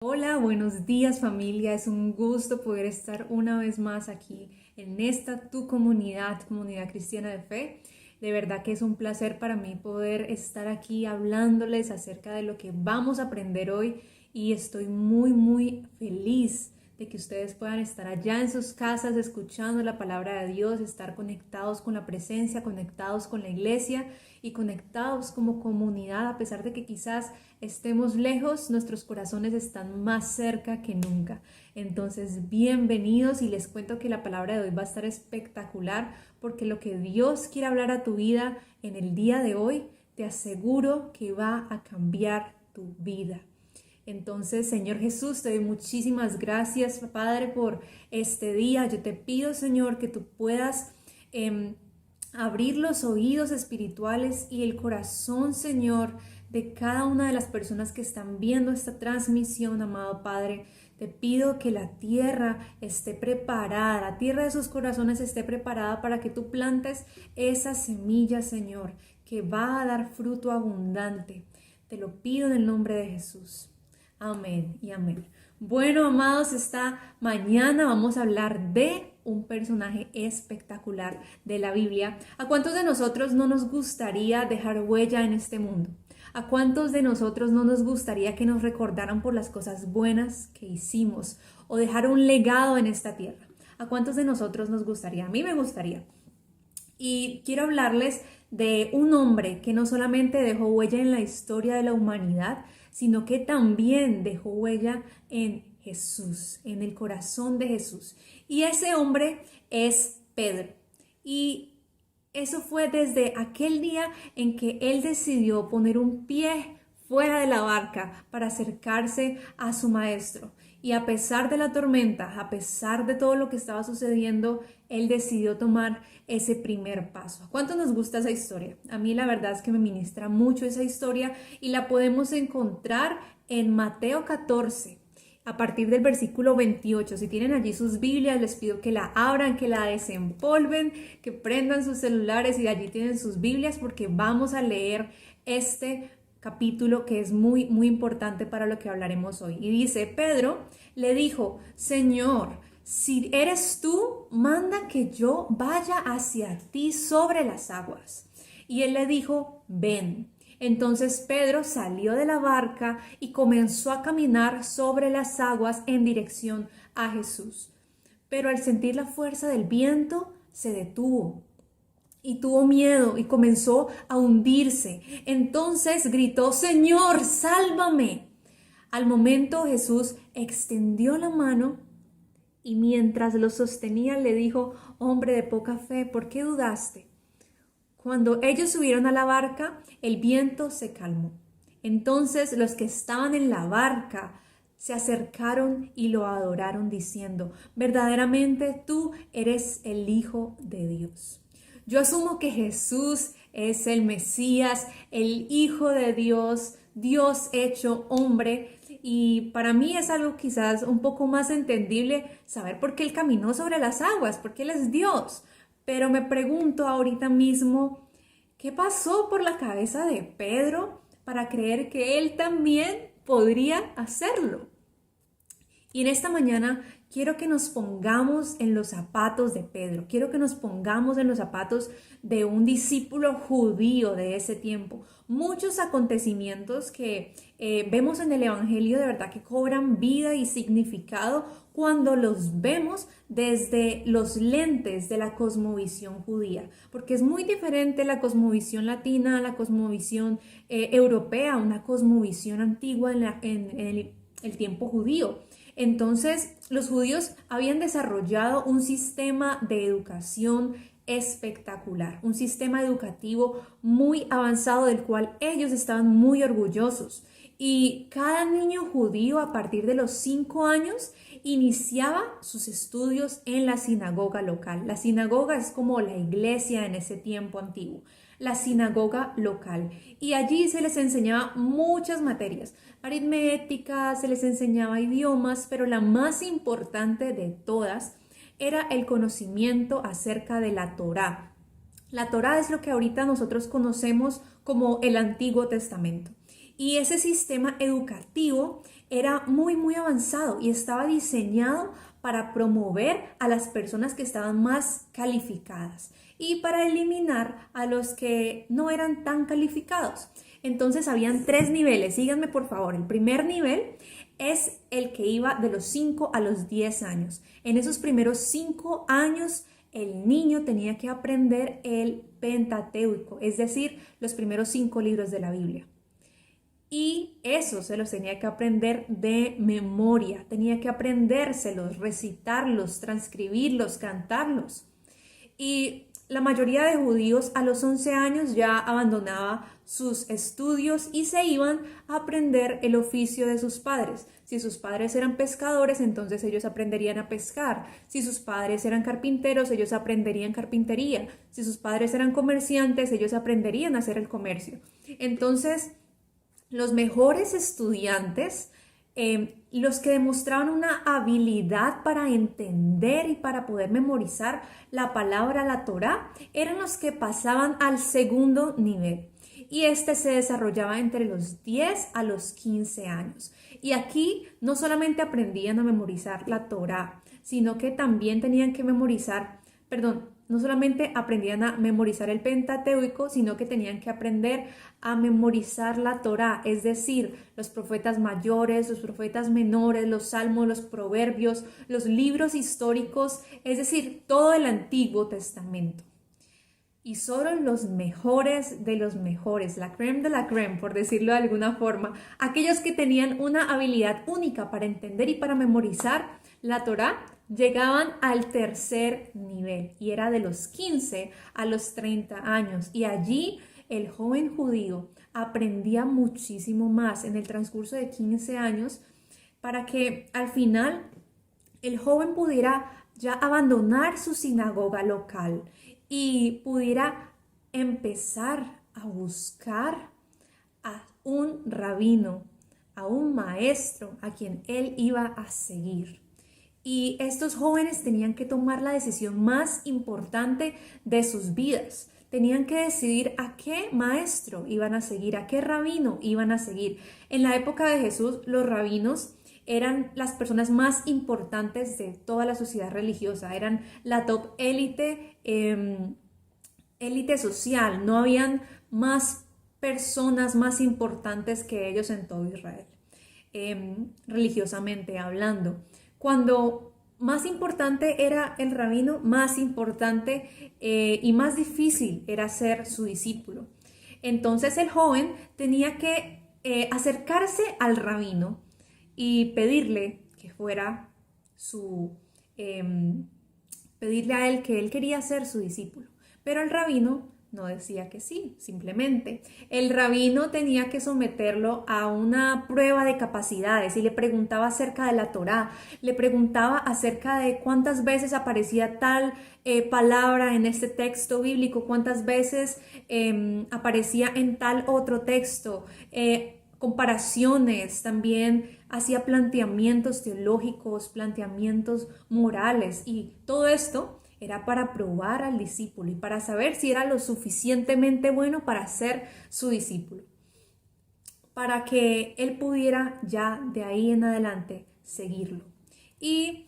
Hola, buenos días familia, es un gusto poder estar una vez más aquí en esta tu comunidad, comunidad cristiana de fe. De verdad que es un placer para mí poder estar aquí hablándoles acerca de lo que vamos a aprender hoy y estoy muy feliz de que ustedes puedan estar allá en sus casas escuchando la palabra de Dios, estar conectados con la presencia, conectados con la iglesia y conectados como comunidad, a pesar de que quizás estemos lejos, nuestros corazones están más cerca que nunca. Entonces, bienvenidos y les cuento que la palabra de hoy va a estar espectacular porque lo que Dios quiere hablar a tu vida en el día de hoy, te aseguro que va a cambiar tu vida. Entonces, Señor Jesús, te doy muchísimas gracias, Padre, por este día. Yo te pido, Señor, que tú puedas abrir los oídos espirituales y el corazón, Señor, de cada una de las personas que están viendo esta transmisión, amado Padre. Te pido que la tierra esté preparada, la tierra de sus corazones esté preparada para que tú plantes esa semilla, Señor, que va a dar fruto abundante. Te lo pido en el nombre de Jesús. Amén y amén. Bueno, amados, esta mañana vamos a hablar de un personaje espectacular de la Biblia. ¿A cuántos de nosotros no nos gustaría dejar huella en este mundo? ¿A cuántos de nosotros no nos gustaría que nos recordaran por las cosas buenas que hicimos o dejar un legado en esta tierra? ¿A cuántos de nosotros nos gustaría? A mí me gustaría. Y quiero hablarles de un hombre que no solamente dejó huella en la historia de la humanidad, sino que también dejó huella en Jesús, en el corazón de Jesús. Y ese hombre es Pedro. Y eso fue desde aquel día en que él decidió poner un pie fuera de la barca para acercarse a su maestro. Y a pesar de la tormenta, a pesar de todo lo que estaba sucediendo, él decidió tomar ese primer paso. ¿A cuánto nos gusta esa historia? A mí la verdad es que me ministra mucho esa historia y la podemos encontrar en Mateo 14. A partir del versículo 28, si tienen allí sus Biblias, les pido que la abran, que la desempolven, que prendan sus celulares y allí tienen sus Biblias porque vamos a leer este capítulo que es muy importante para lo que hablaremos hoy. Y dice, Pedro le dijo, Señor, si eres tú, manda que yo vaya hacia ti sobre las aguas. Y él le dijo, ven. Entonces Pedro salió de la barca y comenzó a caminar sobre las aguas en dirección a Jesús. Pero al sentir la fuerza del viento, se detuvo y tuvo miedo y comenzó a hundirse. Entonces gritó, Señor, sálvame. Al momento Jesús extendió la mano y mientras lo sostenía le dijo, hombre de poca fe, ¿por qué dudaste? Cuando ellos subieron a la barca, el viento se calmó. Entonces los que estaban en la barca se acercaron y lo adoraron diciendo, verdaderamente tú eres el Hijo de Dios. Yo asumo que Jesús es el Mesías, el Hijo de Dios, Dios hecho hombre. Y para mí es algo quizás un poco más entendible saber por qué Él caminó sobre las aguas, porque Él es Dios. Pero me pregunto ahorita mismo, ¿qué pasó por la cabeza de Pedro para creer que él también podría hacerlo? Y en esta mañana quiero que nos pongamos en los zapatos de Pedro, quiero que nos pongamos en los zapatos de un discípulo judío de ese tiempo. Muchos acontecimientos que vemos en el Evangelio de verdad que cobran vida y significado cuando los vemos desde los lentes de la cosmovisión judía, porque es muy diferente la cosmovisión latina a la cosmovisión europea, una cosmovisión antigua en el tiempo judío. Entonces, los judíos habían desarrollado un sistema de educación espectacular, un sistema educativo muy avanzado del cual ellos estaban muy orgullosos. Y cada niño judío a partir de los 5 años iniciaba sus estudios en la sinagoga local. La sinagoga es como la iglesia en ese tiempo antiguo, la sinagoga local. Y allí se les enseñaba muchas materias, aritmética, se les enseñaba idiomas, pero la más importante de todas era el conocimiento acerca de la Torá. La Torá es lo que ahorita nosotros conocemos como el Antiguo Testamento. Y ese sistema educativo era muy, muy avanzado y estaba diseñado para promover a las personas que estaban más calificadas y para eliminar a los que no eran tan calificados. Entonces habían 3 niveles, síganme por favor. El primer nivel es el que iba de los 5 a los 10 años. En esos primeros 5 años el niño tenía que aprender el Pentateuco, es decir, los primeros 5 libros de la Biblia. Y eso se los tenía que aprender de memoria, tenía que aprendérselos, recitarlos, transcribirlos, cantarlos. Y la mayoría de judíos a los 11 años ya abandonaba sus estudios y se iban a aprender el oficio de sus padres. Si sus padres eran pescadores, entonces ellos aprenderían a pescar. Si sus padres eran carpinteros, ellos aprenderían carpintería. Si sus padres eran comerciantes, ellos aprenderían a hacer el comercio. Entonces, los mejores estudiantes, los que demostraban una habilidad para entender y para poder memorizar la palabra, la Torá, eran los que pasaban al segundo nivel. Y este se desarrollaba entre los 10 a los 15 años. Y aquí no solamente aprendían a memorizar la Torá, sino que también tenían que no solamente aprendían a memorizar el Pentateuco, sino que tenían que aprender a memorizar la Torá, es decir, los profetas mayores, los profetas menores, los salmos, los proverbios, los libros históricos, es decir, todo el Antiguo Testamento. Y solo los mejores de los mejores, la crème de la crème, por decirlo de alguna forma, aquellos que tenían una habilidad única para entender y para memorizar la Torá, llegaban al tercer nivel y era de los 15 a los 30 años. Y allí el joven judío aprendía muchísimo más en el transcurso de 15 años para que al final el joven pudiera ya abandonar su sinagoga local y pudiera empezar a buscar a un rabino, a un maestro a quien él iba a seguir. Y estos jóvenes tenían que tomar la decisión más importante de sus vidas. Tenían que decidir a qué maestro iban a seguir, a qué rabino iban a seguir. En la época de Jesús, los rabinos eran las personas más importantes de toda la sociedad religiosa, eran la top élite, élite social. No habían más personas más importantes que ellos en todo Israel, religiosamente hablando. Cuando más importante era el rabino, más importante y más difícil era ser su discípulo. Entonces el joven tenía que acercarse al rabino y pedirle que fuera pedirle a él que él quería ser su discípulo. Pero el rabino no decía que sí, simplemente. El rabino tenía que someterlo a una prueba de capacidades y le preguntaba acerca de la Torá, le preguntaba acerca de cuántas veces aparecía tal palabra en este texto bíblico, cuántas veces aparecía en tal otro texto, comparaciones, también hacía planteamientos teológicos, planteamientos morales y todo esto era para probar al discípulo y para saber si era lo suficientemente bueno para ser su discípulo, para que él pudiera ya de ahí en adelante seguirlo. Y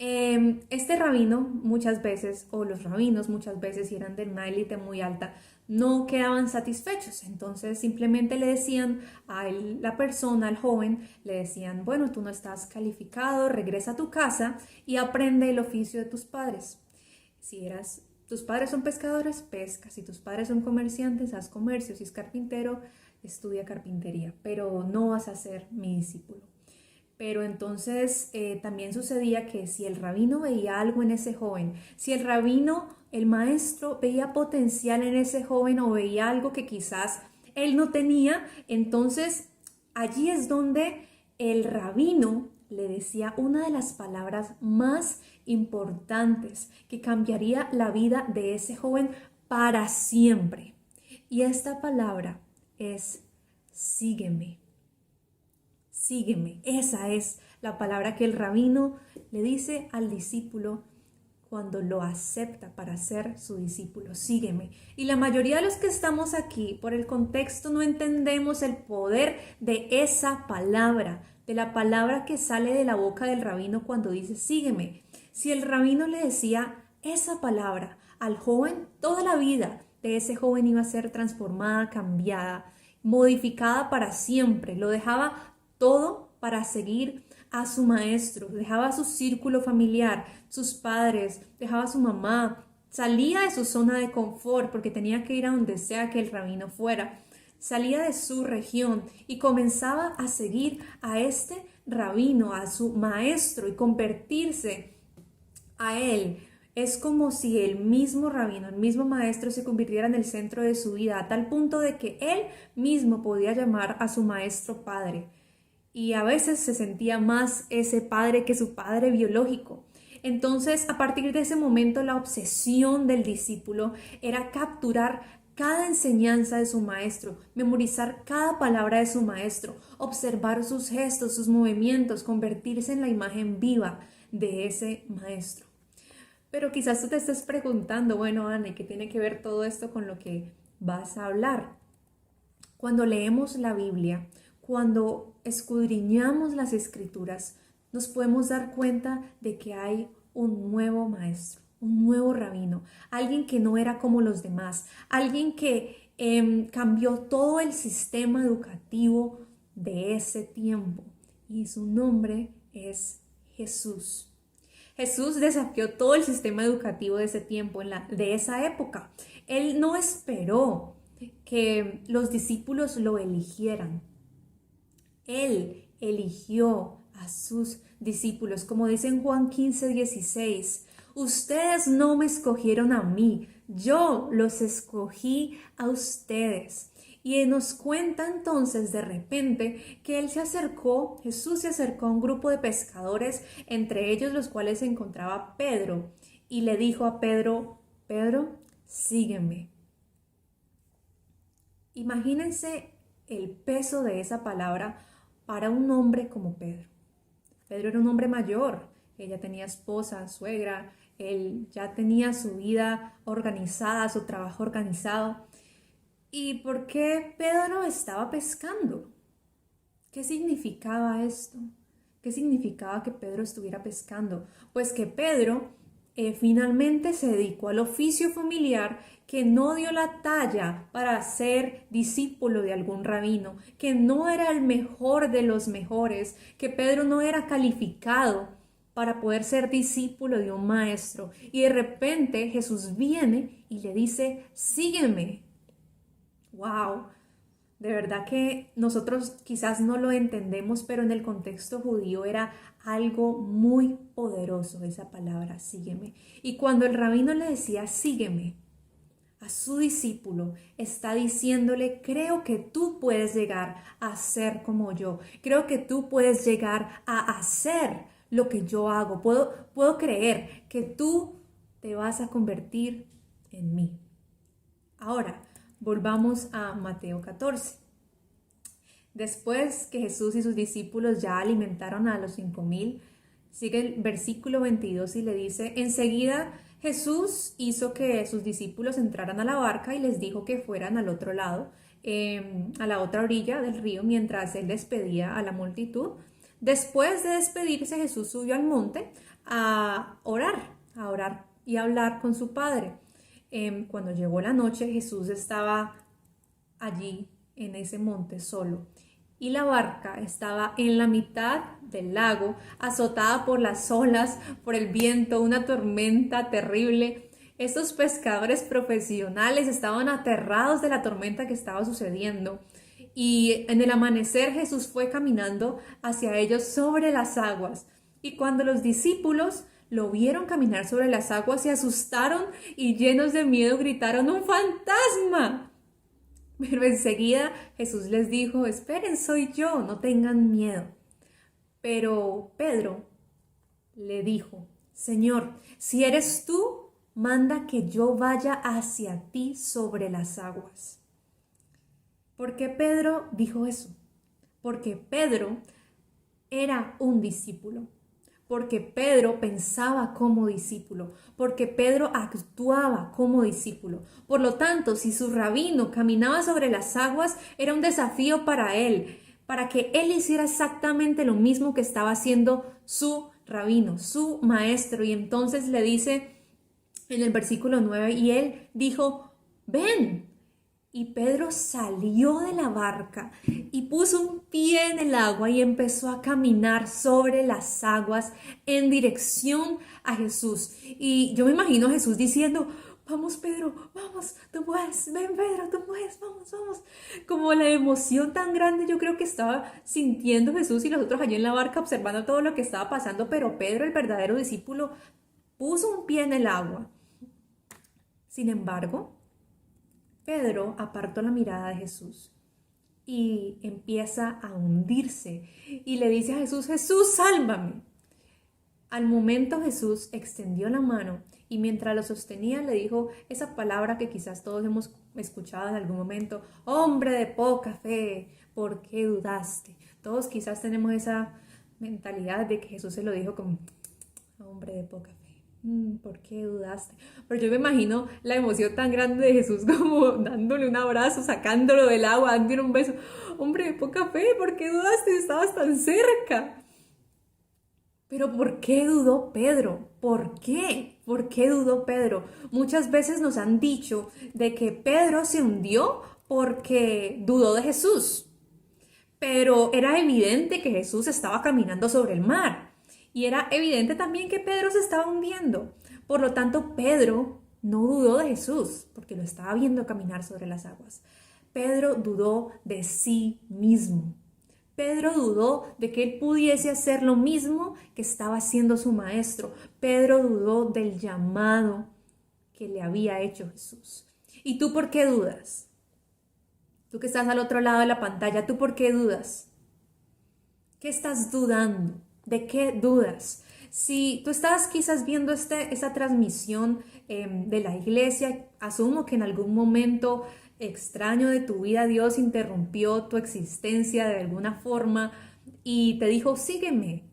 este rabino muchas veces, o los rabinos muchas veces, si eran de una élite muy alta, no quedaban satisfechos. Entonces simplemente le decían a la persona, al joven, le decían, bueno, tú no estás calificado, regresa a tu casa y aprende el oficio de tus padres. Tus padres son pescadores, pesca. Si tus padres son comerciantes, haz comercio. Si es carpintero, estudia carpintería, pero no vas a ser mi discípulo. Pero entonces también sucedía que si el rabino veía algo en ese joven, si el rabino, el maestro, veía potencial en ese joven o veía algo que quizás él no tenía, entonces allí es donde el rabino le decía una de las palabras más importantes que cambiaría la vida de ese joven para siempre. Y esta palabra es sígueme. Sígueme. Esa es la palabra que el rabino le dice al discípulo cuando lo acepta para ser su discípulo. Sígueme. Y la mayoría de los que estamos aquí, por el contexto, no entendemos el poder de esa palabra, de la palabra que sale de la boca del rabino cuando dice sígueme. Si el rabino le decía esa palabra al joven, toda la vida de ese joven iba a ser transformada, cambiada, modificada para siempre. Lo dejaba todo para seguir a su maestro, dejaba su círculo familiar, sus padres, dejaba a su mamá, salía de su zona de confort porque tenía que ir a donde sea que el rabino fuera, salía de su región y comenzaba a seguir a este rabino, a su maestro y convertirse a él. Es como si el mismo rabino, el mismo maestro se convirtiera en el centro de su vida, a tal punto de que él mismo podía llamar a su maestro padre. Y a veces se sentía más ese padre que su padre biológico. Entonces, a partir de ese momento, la obsesión del discípulo era capturar cada enseñanza de su maestro, memorizar cada palabra de su maestro, observar sus gestos, sus movimientos, convertirse en la imagen viva de ese maestro. Pero quizás tú te estés preguntando, bueno, Ana, ¿qué tiene que ver todo esto con lo que vas a hablar? Cuando leemos la Biblia, cuando escudriñamos las escrituras, nos podemos dar cuenta de que hay un nuevo maestro, un nuevo rabino, alguien que no era como los demás, alguien que cambió todo el sistema educativo de ese tiempo. Y su nombre es Jesús. Jesús desafió todo el sistema educativo de ese tiempo, de esa época. Él no esperó que los discípulos lo eligieran. Él eligió a sus discípulos, como dice en Juan 15:16. Ustedes no me escogieron a mí, yo los escogí a ustedes. Y nos cuenta entonces de repente que Jesús se acercó a un grupo de pescadores, entre ellos los cuales se encontraba Pedro, y le dijo a Pedro, Pedro, sígueme. Imagínense el peso de esa palabra para un hombre como Pedro. Pedro era un hombre mayor, él ya tenía esposa, suegra, él ya tenía su vida organizada, su trabajo organizado. ¿Y por qué Pedro estaba pescando? ¿Qué significaba esto? ¿Qué significaba que Pedro estuviera pescando? Pues que Pedro finalmente se dedicó al oficio familiar, que no dio la talla para ser discípulo de algún rabino, que no era el mejor de los mejores, que Pedro no era calificado para poder ser discípulo de un maestro. Y de repente Jesús viene y le dice, sígueme. ¡Wow! De verdad que nosotros quizás no lo entendemos, pero en el contexto judío era algo muy poderoso esa palabra, sígueme. Y cuando el rabino le decía, sígueme, a su discípulo está diciéndole, creo que tú puedes llegar a ser como yo, creo que tú puedes llegar a hacer lo que yo hago, puedo creer que tú te vas a convertir en mí. Ahora, volvamos a Mateo 14. Después que Jesús y sus discípulos ya alimentaron a los 5,000, sigue el versículo 22 y le dice, enseguida Jesús hizo que sus discípulos entraran a la barca y les dijo que fueran al otro lado, a la otra orilla del río, mientras él despedía a la multitud. Después de despedirse, Jesús subió al monte a orar y a hablar con su Padre. Cuando llegó la noche, Jesús estaba allí en ese monte solo y la barca estaba en la mitad del lago, azotada por las olas, por el viento, una tormenta terrible. Estos pescadores profesionales estaban aterrados de la tormenta que estaba sucediendo. Y en el amanecer Jesús fue caminando hacia ellos sobre las aguas. Y cuando los discípulos lo vieron caminar sobre las aguas, se asustaron y llenos de miedo gritaron, ¡un fantasma! Pero enseguida Jesús les dijo, esperen, soy yo, no tengan miedo. Pero Pedro le dijo, Señor, si eres tú, manda que yo vaya hacia ti sobre las aguas. ¿Por qué Pedro dijo eso? Porque Pedro era un discípulo. porque Pedro pensaba como discípulo, porque Pedro actuaba como discípulo. Por lo tanto, si su rabino caminaba sobre las aguas, era un desafío para él, para que él hiciera exactamente lo mismo que estaba haciendo su rabino, su maestro. Y entonces le dice en el versículo 9, y él dijo, ven. Y Pedro salió de la barca y puso un pie en el agua y empezó a caminar sobre las aguas en dirección a Jesús. Y yo me imagino a Jesús diciendo, vamos Pedro, vamos, tú puedes, ven Pedro, tú puedes, vamos, vamos. Como la emoción tan grande yo creo que estaba sintiendo Jesús y los otros allí en la barca observando todo lo que estaba pasando, pero Pedro, el verdadero discípulo, puso un pie en el agua. Sin embargo, Pedro apartó la mirada de Jesús y empieza a hundirse y le dice a Jesús, Jesús, sálvame. Al momento Jesús extendió la mano y mientras lo sostenía le dijo esa palabra que quizás todos hemos escuchado en algún momento, hombre de poca fe, ¿por qué dudaste? Todos quizás tenemos esa mentalidad de que Jesús se lo dijo como hombre de poca fe. ¿Por qué dudaste? Pero yo me imagino la emoción tan grande de Jesús como dándole un abrazo, sacándolo del agua, dándole un beso. Hombre de poca fe, ¿por qué dudaste? Estabas tan cerca. Pero ¿por qué dudó Pedro? ¿Por qué? ¿Por qué dudó Pedro? Muchas veces nos han dicho de que Pedro se hundió porque dudó de Jesús. Pero era evidente que Jesús estaba caminando sobre el mar. Y era evidente también que Pedro se estaba hundiendo. Por lo tanto, Pedro no dudó de Jesús, porque lo estaba viendo caminar sobre las aguas. Pedro dudó de sí mismo. Pedro dudó de que él pudiese hacer lo mismo que estaba haciendo su maestro. Pedro dudó del llamado que le había hecho Jesús. ¿Y tú por qué dudas? Tú que estás al otro lado de la pantalla, ¿tú por qué dudas? ¿Qué estás dudando? ¿De qué dudas? Si tú estás quizás viendo esta transmisión de la iglesia, asumo que en algún momento extraño de tu vida Dios interrumpió tu existencia de alguna forma y te dijo, sígueme.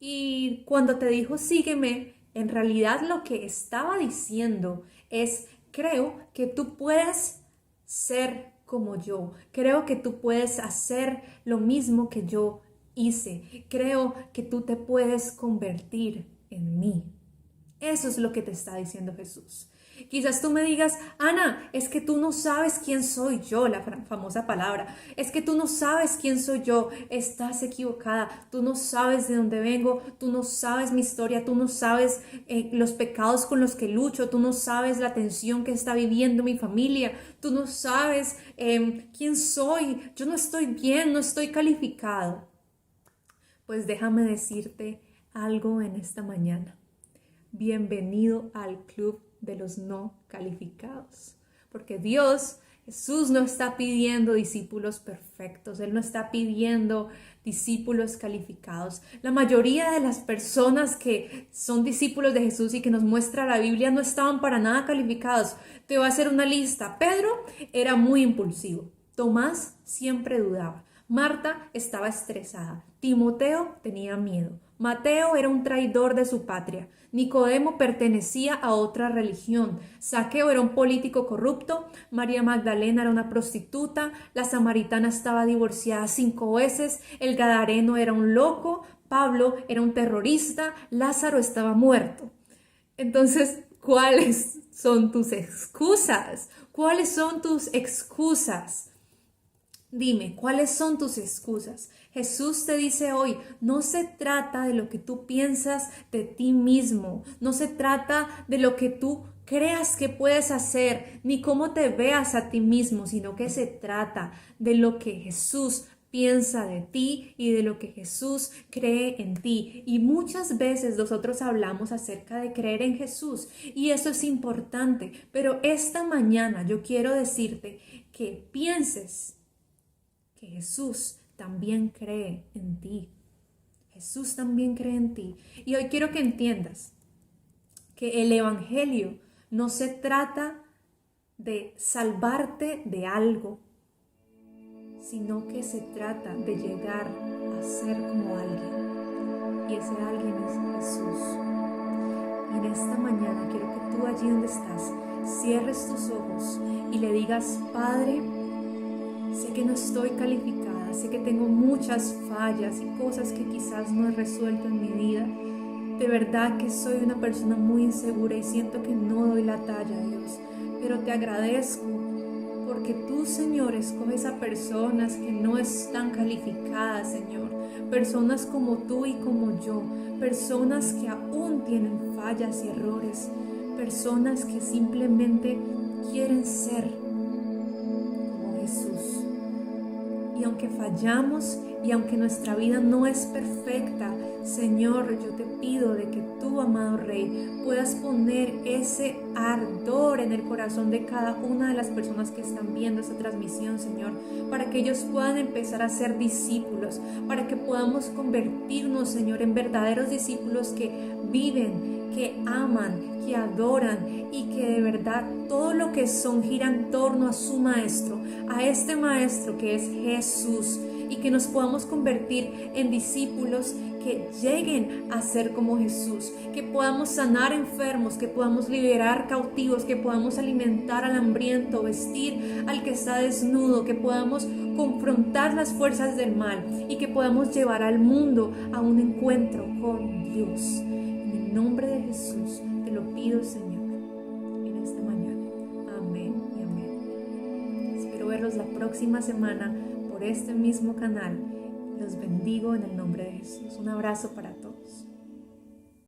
Y cuando te dijo, sígueme, en realidad lo que estaba diciendo es, creo que tú puedes ser como yo. Creo que tú puedes hacer lo mismo que yo hice. Creo que tú te puedes convertir en mí. Eso es lo que te está diciendo Jesús. Quizás tú me digas, Ana, es que tú no sabes quién soy yo, la famosa palabra. Es que tú no sabes quién soy yo. Estás equivocada. Tú no sabes de dónde vengo. Tú no sabes mi historia. Tú no sabes los pecados con los que lucho. Tú no sabes la tensión que está viviendo mi familia. Tú no sabes quién soy. Yo no estoy bien, no estoy calificado. Pues déjame decirte algo en esta mañana. Bienvenido al club de los no calificados. Porque Dios, Jesús no está pidiendo discípulos perfectos. Él no está pidiendo discípulos calificados. La mayoría de las personas que son discípulos de Jesús y que nos muestra la Biblia no estaban para nada calificados. Te voy a hacer una lista. Pedro era muy impulsivo. Tomás siempre dudaba. Marta estaba estresada. Timoteo tenía miedo. Mateo era un traidor de su patria. Nicodemo pertenecía a otra religión. Zaqueo era un político corrupto. María Magdalena era una prostituta. La samaritana estaba divorciada 5 veces. El gadareno era un loco. Pablo era un terrorista. Lázaro estaba muerto. Entonces, ¿cuáles son tus excusas? ¿Cuáles son tus excusas? Dime, ¿cuáles son tus excusas? Jesús te dice hoy, no se trata de lo que tú piensas de ti mismo, no se trata de lo que tú creas que puedes hacer, ni cómo te veas a ti mismo, sino que se trata de lo que Jesús piensa de ti y de lo que Jesús cree en ti. Y muchas veces nosotros hablamos acerca de creer en Jesús y eso es importante, pero esta mañana yo quiero decirte que pienses que Jesús también cree en ti. Jesús también cree en ti. Y hoy quiero que entiendas que el Evangelio no se trata de salvarte de algo, sino que se trata de llegar a ser como alguien. Y ese Jesús. Y en esta mañana quiero que tú allí donde estás cierres tus ojos y le digas: Padre, sé que no estoy calificada, sé que tengo muchas fallas y cosas que quizás no he resuelto en mi vida. De verdad que soy una persona muy insegura y siento que no doy la talla, Dios. Pero te agradezco porque tú, Señor, escoges a personas que no están calificadas, Señor. Personas como tú y como yo. Personas que aún tienen fallas y errores. Personas que simplemente quieren ser como Jesús. Y aunque fallamos y aunque nuestra vida no es perfecta, Señor, yo te pido de que tú, amado Rey, puedas poner ese ardor en el corazón de cada una de las personas que están viendo esta transmisión, Señor, para que ellos puedan empezar a ser discípulos, para que podamos convertirnos, Señor, en verdaderos discípulos que viven, que aman, que adoran y que de verdad todo lo que son gira en torno a su Maestro, a este Maestro que es Jesús, y que nos podamos convertir en discípulos que lleguen a ser como Jesús, que podamos sanar enfermos, que podamos liberar cautivos, que podamos alimentar al hambriento, vestir al que está desnudo, que podamos confrontar las fuerzas del mal y que podamos llevar al mundo a un encuentro con Dios. En el nombre de Jesús te lo pido, Señor, en esta mañana. Amén y amén. Espero verlos la próxima semana por este mismo canal. Los bendigo en el nombre de Jesús. Un abrazo para todos.